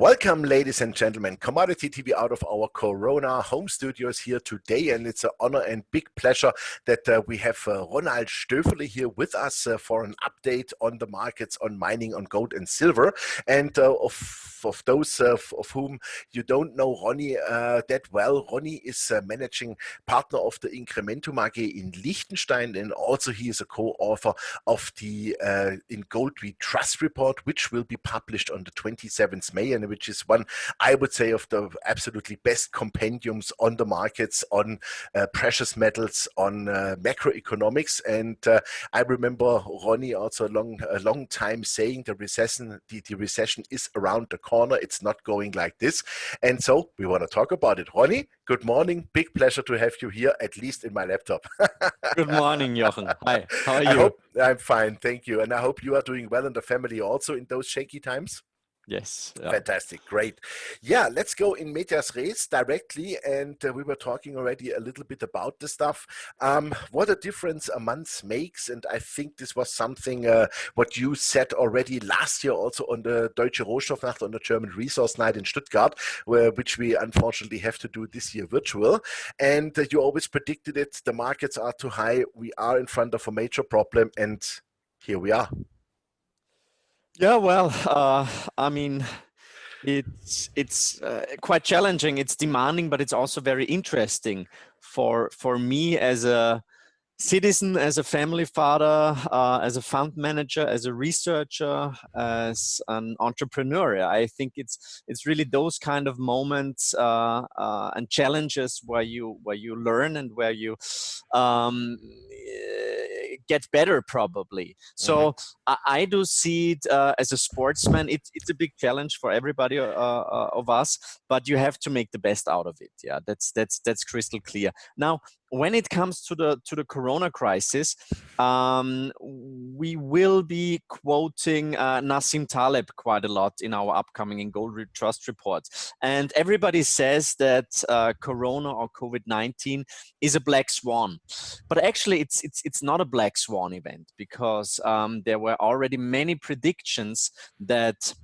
Welcome, ladies and gentlemen. Commodity TV out of our Corona home studios here today, and it's an honor and big pleasure that we have Ronald Stöferle here with us for an update on the markets, on mining, on gold and silver. And of those of whom you don't know Ronnie that well, Ronnie is managing partner of the Incrementum AG in Liechtenstein, and also he is a co-author of the In Gold We Trust report, which will be published on the 27th May, and which is one, I would say, of the absolutely best compendiums on the markets, on precious metals, on macroeconomics. And I remember Ronnie also a long time saying the recession is around the corner. It's not going like this. And so we want to talk about it. Ronnie, good morning. Big pleasure to have you here, at least in my laptop. Good morning, Jochen. Hi, how are you? I'm fine, thank you. And I hope you are doing well in the family also in those shaky times. Yes. Yeah. Fantastic. Great. Yeah, let's go in medias res directly. And we were talking already a little bit about the stuff. What a difference a month makes. And I think this was something what you said already last year also on the Deutsche Rohstoff-Nacht, on the German Resource Night in Stuttgart, which we unfortunately have to do this year virtual. And you always predicted it. The markets are too high. We are in front of a major problem. And here we are. Yeah, well, I mean, it's quite challenging. It's demanding, but it's also very interesting for me as a citizen, as a family father, as a fund manager, as a researcher, as an entrepreneur. I think it's really those kind of moments and challenges where you learn and where you get better, probably. So I do see it as a sportsman. It's a big challenge for everybody of us, but you have to make the best out of it. Yeah, that's crystal clear. Now, when it comes to the Corona crisis, we will be quoting Nassim Taleb quite a lot in our upcoming In Gold We Trust reports. And everybody says that Corona or COVID-19 is a black swan. But actually, it's not a black swan event, because there were already many predictions that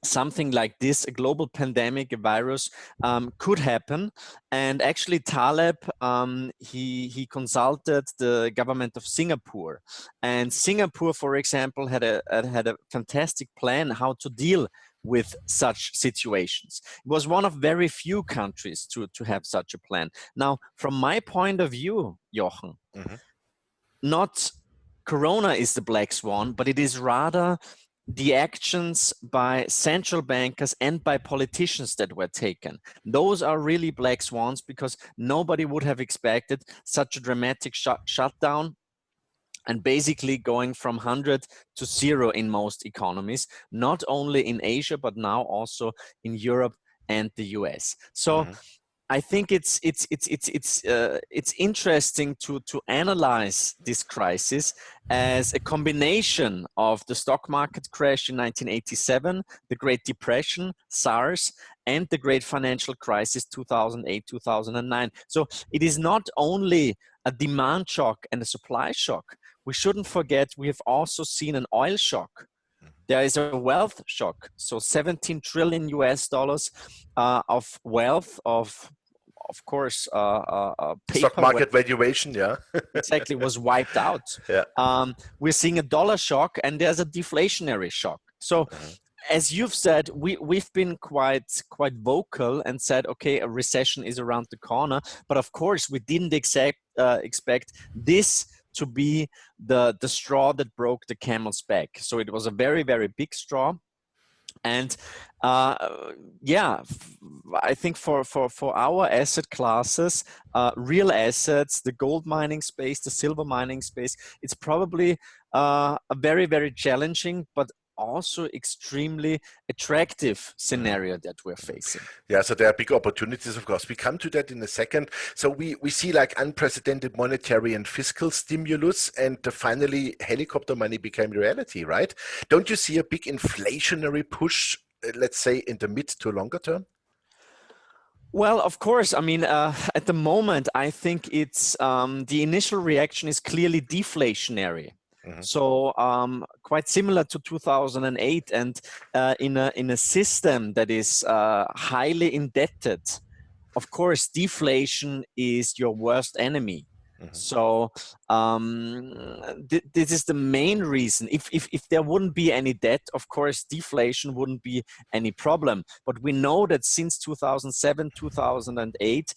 something like this, a global pandemic, a virus, could happen. And actually Taleb, he consulted the government of Singapore. And Singapore, for example, had a fantastic plan how to deal with such situations. It was one of very few countries to have such a plan. Now, from my point of view, Jochen, not Corona is the black swan, but it is rather the actions by central bankers and by politicians that were taken. Those are really black swans, because nobody would have expected such a dramatic shutdown and basically going from 100 to 0 in most economies, not only in Asia, but now also in Europe and the US. So I think it's interesting to analyze this crisis as a combination of the stock market crash in 1987, the Great Depression, SARS, and the Great Financial Crisis 2008-2009. So it is not only a demand shock and a supply shock. We shouldn't forget we have also seen an oil shock. There is a wealth shock. So 17 trillion US dollars of wealth, of course, stock market valuation, yeah. Exactly, was wiped out. Yeah. We're seeing a dollar shock, and there's a deflationary shock. So as you've said, we've been quite vocal and said, okay, a recession is around the corner. But of course, we didn't expect this to be the straw that broke the camel's back. So it was a very, very big straw. And yeah, I think for our asset classes, real assets, the gold mining space, the silver mining space, it's probably a very, very challenging, but also extremely attractive scenario that we're facing. Yeah, so there are big opportunities, of course. We come to that in a second. So we see like unprecedented monetary and fiscal stimulus, and finally helicopter money became reality, right? Don't you see a big inflationary push, let's say, in the mid to longer term? Well, of course. I mean, at the moment, I think it's the initial reaction is clearly deflationary. So quite similar to 2008, and in a system that is highly indebted, of course, deflation is your worst enemy. So this is the main reason. If there wouldn't be any debt, of course, deflation wouldn't be any problem. But we know that since 2007, 2008,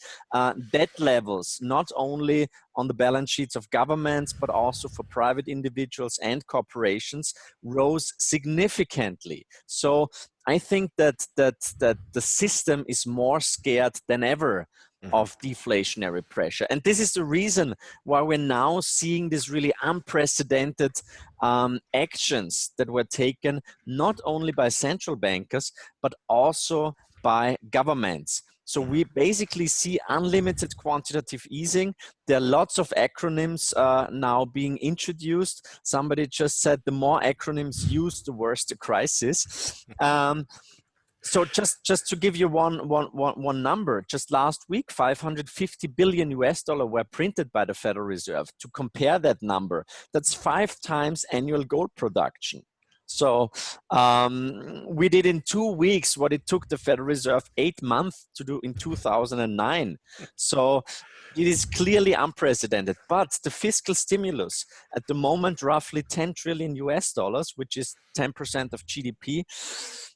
debt levels, not only on the balance sheets of governments, but also for private individuals and corporations, rose significantly. So I think that the system is more scared than ever of deflationary pressure. And this is the reason why we're now seeing these really unprecedented actions that were taken not only by central bankers, but also by governments. So we basically see unlimited quantitative easing. There are lots of acronyms now being introduced. Somebody just said the more acronyms used, the worse the crisis. So just to give you one number, just last week, 550 billion US dollar were printed by the Federal Reserve. To compare that number, that's 5 times annual gold production. So we did in 2 weeks what it took the Federal Reserve 8 months to do in 2009. So it is clearly unprecedented. But the fiscal stimulus, at the moment, roughly 10 trillion US dollars, which is 10% of GDP,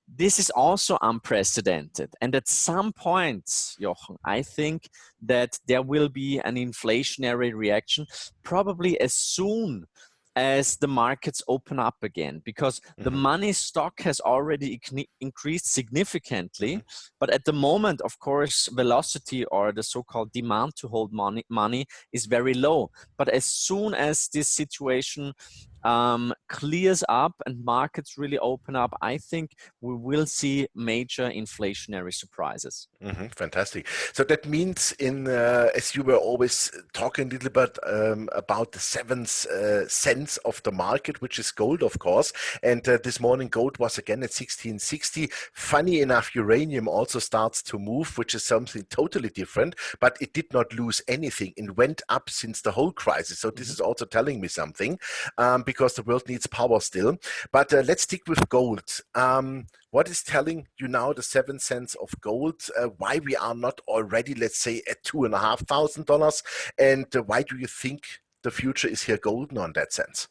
this is also unprecedented. And at some point, Jochen, I think that there will be an inflationary reaction, probably as soon as the markets open up again, because the money stock has already increased significantly. But at the moment, of course, velocity, or the so-called demand to hold money is very low. But as soon as this situation clears up and markets really open up, I think we will see major inflationary surprises. Fantastic. So that means, as you were always talking a little bit about the seventh sense of the market, which is gold, of course. And this morning, gold was again at 1660. Funny enough, uranium also starts to move, which is something totally different, but it did not lose anything. It went up since the whole crisis. So this is also telling me something, because the world needs power still. But let's stick with gold. What is telling you now the 7 cents of gold? Why we are not already, let's say, at $2,500, and why do you think the future is here golden on that sense?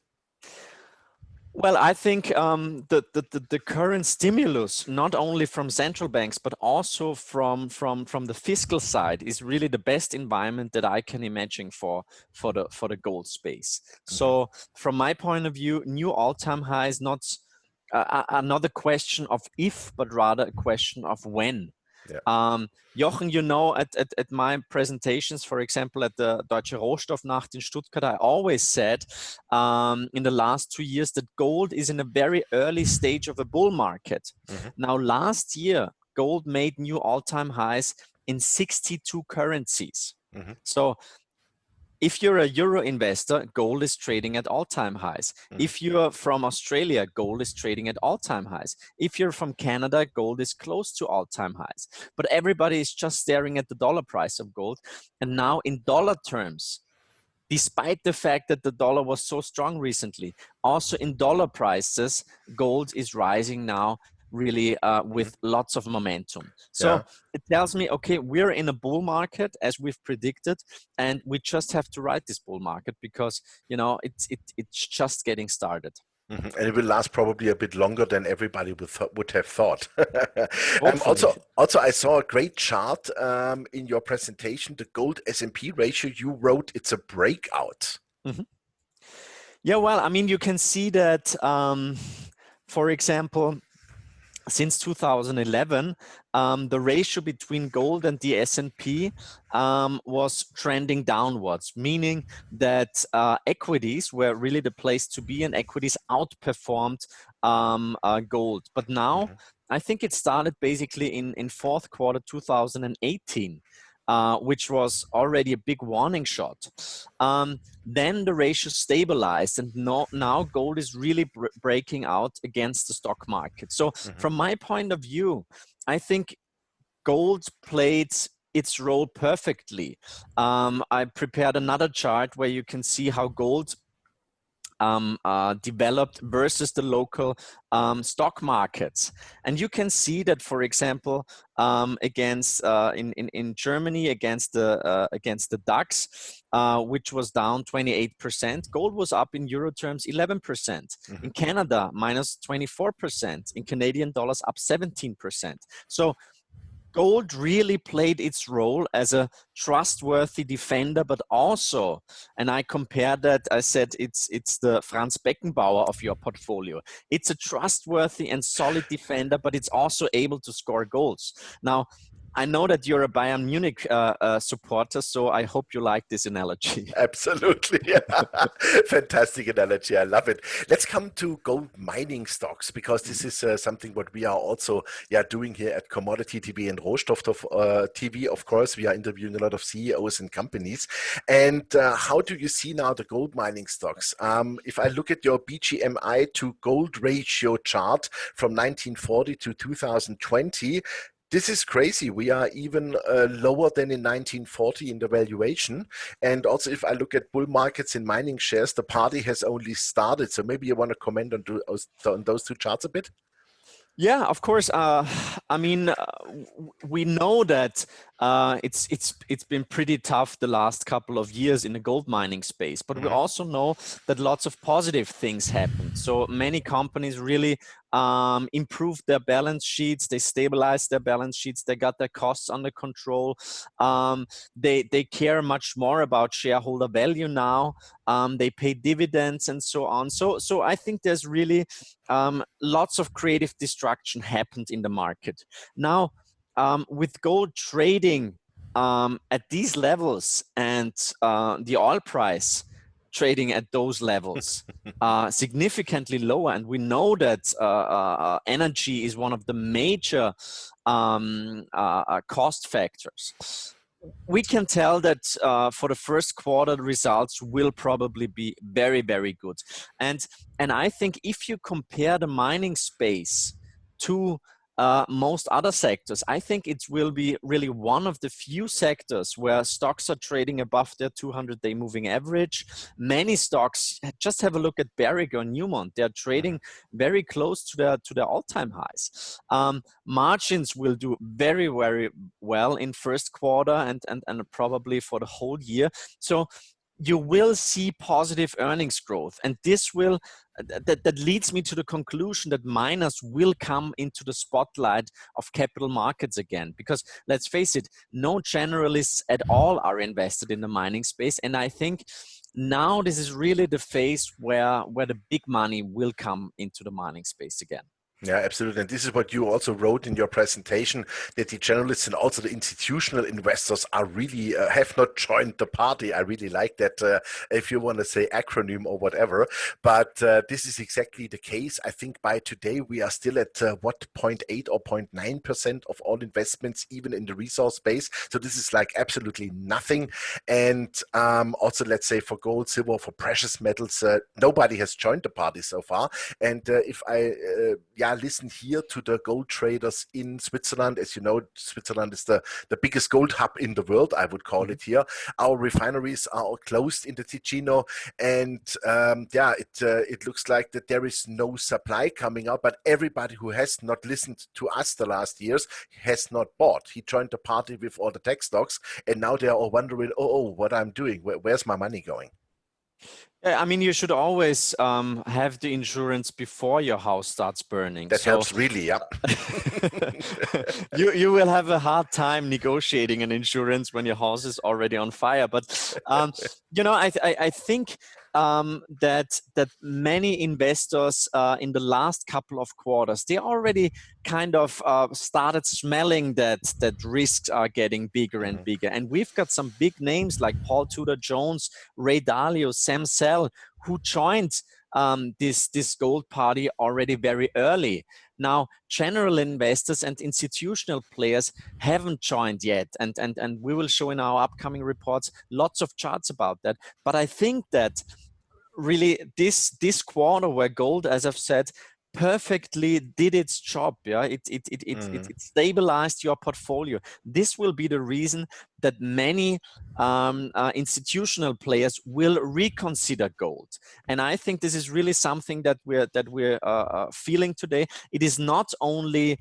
Well, I think the current stimulus, not only from central banks, but also from the fiscal side, is really the best environment that I can imagine for the gold space. So from my point of view, new all-time highs are not a question of if, but rather a question of when. Yeah. Jochen, you know, at my presentations, for example, at the Deutsche Rohstoff-Nacht in Stuttgart, I always said in the last 2 years that gold is in a very early stage of a bull market. Now, last year, gold made new all-time highs in 62 currencies. So if you're a euro investor, gold is trading at all-time highs. If you're from Australia, gold is trading at all-time highs. If you're from Canada, gold is close to all-time highs. But everybody is just staring at the dollar price of gold. And now in dollar terms, despite the fact that the dollar was so strong recently, also in dollar prices, gold is rising now really with lots of momentum. So it tells me, okay, we're in a bull market as we've predicted, and we just have to ride this bull market because, you know, it's just getting started. And it will last probably a bit longer than everybody would have thought. Also, I saw a great chart in your presentation, the gold S&P ratio. You wrote it's a breakout. Yeah, well, I mean, you can see that, for example, since 2011, the ratio between gold and the S&P was trending downwards, meaning that equities were really the place to be, and equities outperformed gold. But now, I think it started basically in fourth quarter 2018. Which was already a big warning shot. Then the ratio stabilized, and now gold is really breaking out against the stock market. So from my point of view, I think gold played its role perfectly. I prepared another chart where you can see how gold developed versus the local stock markets. And you can see that, for example, against in Germany against the DAX, which was down 28%, gold was up in euro terms 11%. Mm-hmm. In Canada, minus 24%. In Canadian dollars, up 17%. So gold really played its role as a trustworthy defender, but also, and I compared that, I said it's the Franz Beckenbauer of your portfolio. It's a trustworthy and solid defender, but it's also able to score goals. Now, I know that you're a Bayern Munich supporter, so I hope you like this analogy. Absolutely. Fantastic analogy. I love it. Let's come to gold mining stocks, because this is something what we are also doing here at Commodity TV and Rohstoff-TV. Of course, we are interviewing a lot of CEOs and companies. And how do you see now the gold mining stocks? If I look at your BGMI to gold ratio chart from 1940 to 2020, this is crazy. We are even lower than in 1940 in the valuation. And also, if I look at bull markets in mining shares, the party has only started. So maybe you want to comment on those two charts a bit? Yeah, of course. I mean, we know that it's been pretty tough the last couple of years in the gold mining space, but we also know that lots of positive things happened. So many companies really improved their balance sheets. They stabilized their balance sheets. They got their costs under control. They care much more about shareholder value now. They pay dividends and so on. So I think there's really lots of creative destruction happened in the market. Now, with gold trading at these levels and the oil price trading at those levels significantly lower, and we know that energy is one of the major cost factors, we can tell that for the first quarter, the results will probably be very, very good. And I think if you compare the mining space to most other sectors, I think it will be really one of the few sectors where stocks are trading above their 200-day moving average. Many stocks, just have a look at Barrick or Newmont, they're trading very close to their all-time highs. Margins will do very, very well in first quarter and probably for the whole year. So you will see positive earnings growth, and this will that leads me to the conclusion that miners will come into the spotlight of capital markets again, because let's face it, no generalists at all are invested in the mining space, and I think now this is really the phase where the big money will come into the mining space again. Yeah, absolutely. And this is what you also wrote in your presentation, that the generalists and also the institutional investors are really have not joined the party. I really like that, if you want to say acronym or whatever. But this is exactly the case. I think by today we are still at 0.8 or 0.9% of all investments, even in the resource space. So this is like absolutely nothing. And also, let's say for gold, silver, for precious metals, nobody has joined the party so far. And if I listen here to the gold traders in Switzerland. As you know, Switzerland is the biggest gold hub in the world, I would call it here. Our refineries are all closed in the Ticino, and it looks like that there is no supply coming out, but everybody who has not listened to us the last years has not bought. He joined the party with all the tech stocks, and now they are all wondering, what I'm doing, where's my money going? I mean, you should always have the insurance before your house starts burning. That helps really, yeah. You will have a hard time negotiating an insurance when your house is already on fire. But I think that many investors in the last couple of quarters, they already kind of started smelling that risks are getting bigger and bigger. And we've got some big names like Paul Tudor Jones, Ray Dalio, Sam Zell, who joined this gold party already very early. Now, general investors and institutional players haven't joined yet, and we will show in our upcoming reports lots of charts about that. But I think that really this quarter where gold, as I've said, perfectly did its job. Yeah, it stabilized your portfolio. This will be the reason that many institutional players will reconsider gold. And I think this is really something that we're feeling today. It is not only,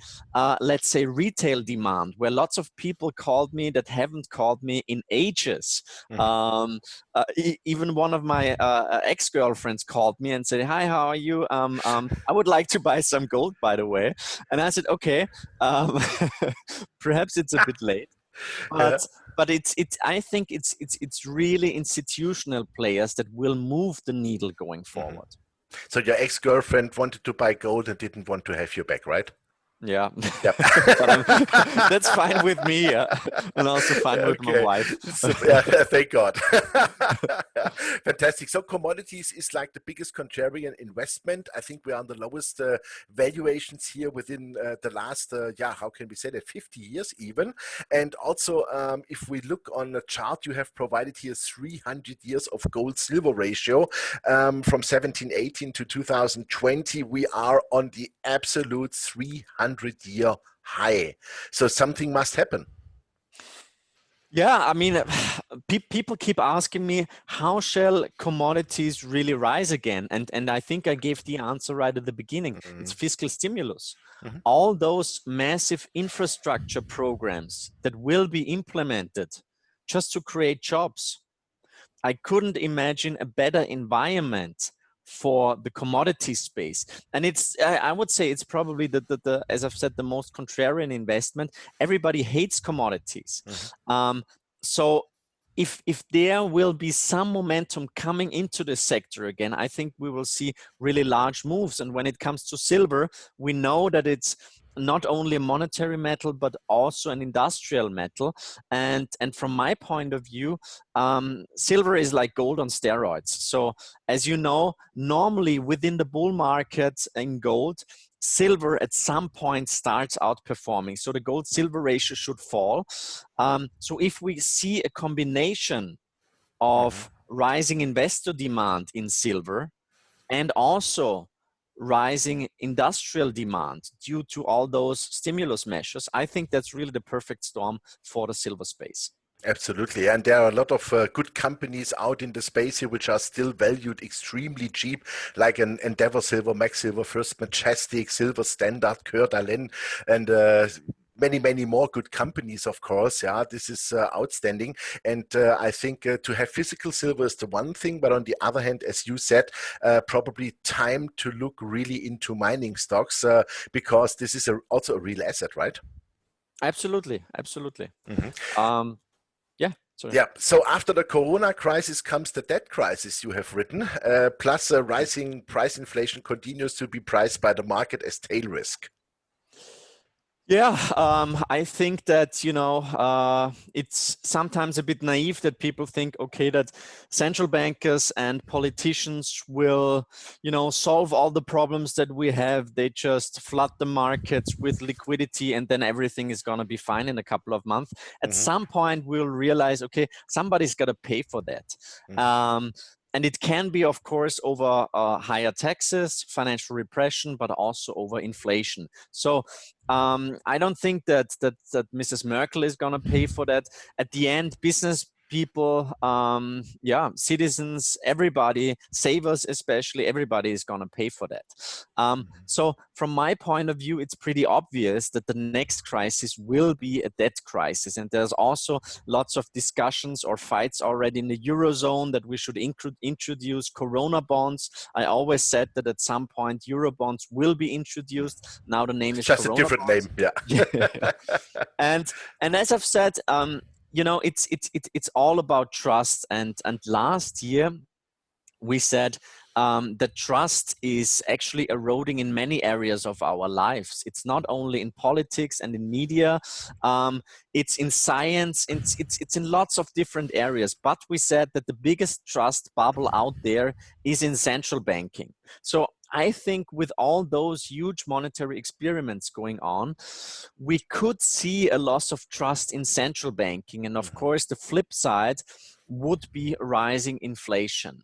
let's say, retail demand, where lots of people called me that haven't called me in ages. Even one of my ex-girlfriends called me and said, "Hi, how are you? I would like to buy some gold, by the way." And I said, "Okay, perhaps it's a bit late." But I think it's really institutional players that will move the needle going forward. So your ex-girlfriend wanted to buy gold and didn't want to have you back, right? Yeah, Yep. but that's fine with me, and also fine with my wife. So, yeah, thank God. Fantastic. So commodities is like the biggest contrarian investment. I think we are on the lowest valuations here within the last, how can we say that, 50 years even. And also, if we look on the chart you have provided here, 300 years of gold-silver ratio from 1718 to 2020, we are on the absolute 300-year high. So something must happen. Yeah, I mean, people keep asking me, how shall commodities really rise again? And I think I gave the answer right at the beginning. It's fiscal stimulus. All those massive infrastructure programs that will be implemented just to create jobs. I couldn't imagine a better environment for the commodity space. And it's, I would say it's probably the as I've said, the most contrarian investment. Everybody hates commodities. So if there will be some momentum coming into the sector again, I think we will see really large moves. And when it comes to silver, we know that it's not only a monetary metal, but also an industrial metal. And from my point of view, silver is like gold on steroids. So as you know, normally within the bull market in gold, silver at some point starts outperforming. So the gold-silver ratio should fall. So if we see a combination of rising investor demand in silver and also rising industrial demand due to all those stimulus measures, I think that's really the perfect storm for the silver space. Absolutely. And there are a lot of good companies out in the space here which are still valued extremely cheap, like an Endeavor Silver, Max Silver, First Majestic, Silver Standard, Coeur d'Alene, and many more good companies, of course. Yeah, this is outstanding. And I think to have physical silver is the one thing, but on the other hand, as you said, probably time to look really into mining stocks because this is also a real asset, right? Absolutely. Sorry. Yeah, so after the Corona crisis comes the debt crisis, you have written, plus rising price inflation continues to be priced by the market as tail risk. Yeah, I think that, it's sometimes a bit naive that people think, okay, that central bankers and politicians will, solve all the problems that we have. They just flood the markets with liquidity and then everything is going to be fine in a couple of months. At some point, we'll realize, okay, somebody's got to pay for that. And it can be, of course, over higher taxes, financial repression, but also over inflation. So I don't think that Mrs. Merkel is going to pay for that. At the end, business people, citizens, everybody, savers especially, everybody is going to pay for that. So from my point of view, it's pretty obvious that the next crisis will be a debt crisis. And there's also lots of discussions or fights already in the Eurozone that we should introduce Corona bonds. I always said that at some point Euro bonds will be introduced. Now the name is just Corona a different bonds. name, yeah. And as I've said, it's all about trust. And last year we said that trust is actually eroding in many areas of our lives. It's not only in politics and in media, it's in science, it's in lots of different areas. But we said that the biggest trust bubble out there is in central banking. So I think with all those huge monetary experiments going on, we could see a loss of trust in central banking. And of course, the flip side would be rising inflation.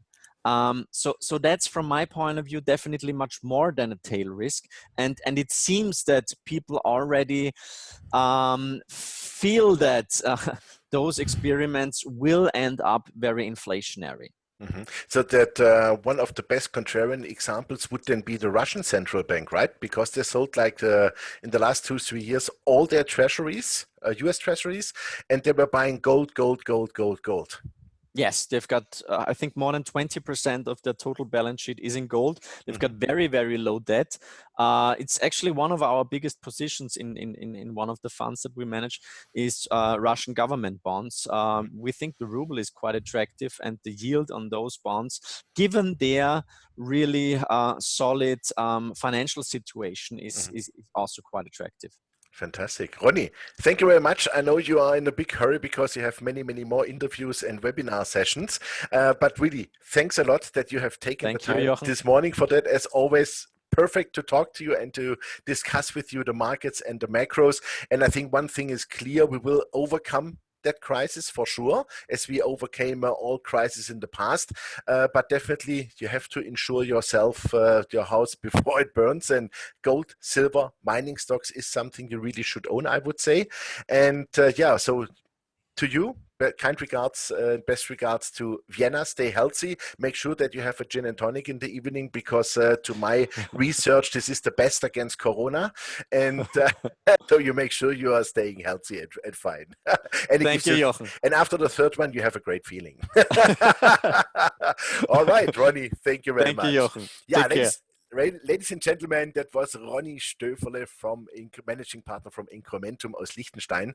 So that's, from my point of view, definitely much more than a tail risk. And it seems that people already feel that those experiments will end up very inflationary. So that one of the best contrarian examples would then be the Russian central bank, right? Because they sold like in the last 2-3 years all their treasuries, US treasuries, and they were buying gold, gold, gold, gold, gold. Yes, they've got, I think, more than 20% of their total balance sheet is in gold. They've got very, very low debt. It's actually one of our biggest positions in one of the funds that we manage is Russian government bonds. We think the ruble is quite attractive, and the yield on those bonds, given their really solid financial situation, is also quite attractive. Fantastic. Ronnie, thank you very much. I know you are in a big hurry because you have many, many more interviews and webinar sessions. But really, thanks a lot that you have taken the time this morning for that. As always, perfect to talk to you and to discuss with you the markets and the macros. And I think one thing is clear, we will overcome that crisis for sure, as we overcame all crises in the past. But definitely you have to insure yourself, your house before it burns. And gold, silver, mining stocks is something you really should own, I would say. And yeah, so to you, kind regards, best regards to Vienna. Stay healthy. Make sure that you have a gin and tonic in the evening, because to my research, this is the best against Corona. And so you make sure you are staying healthy and fine. And Thank you, Jochen. And after the third one, you have a great feeling. All right, Ronnie, thank you very much. Thank you, Jochen. Yeah, ladies and gentlemen, that was Ronnie Stöferle, managing partner from Incrementum aus Liechtenstein,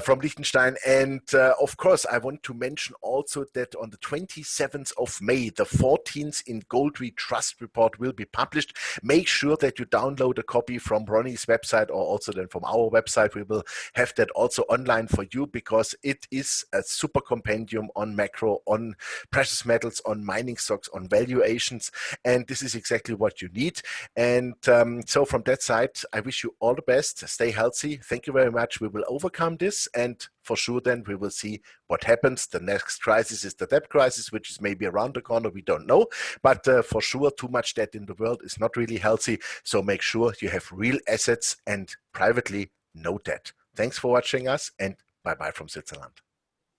from Liechtenstein. And of course, I want to mention also that on the 27th of May, the 14th in Goldry Trust Report will be published. Make sure that you download a copy from Ronnie's website, or also then from our website. We will have that also online for you, because it is a super compendium on macro, on precious metals, on mining stocks, on valuations. And this is exactly what you need. And so from that side, I wish you all the best. Stay healthy. Thank you very much. We will overcome this, and for sure then we will see what happens. The next crisis is the debt crisis, which is maybe around the corner. We don't know, but for sure too much debt in the world is not really healthy. So make sure you have real assets and privately no debt. Thanks for watching us, and bye-bye from Switzerland.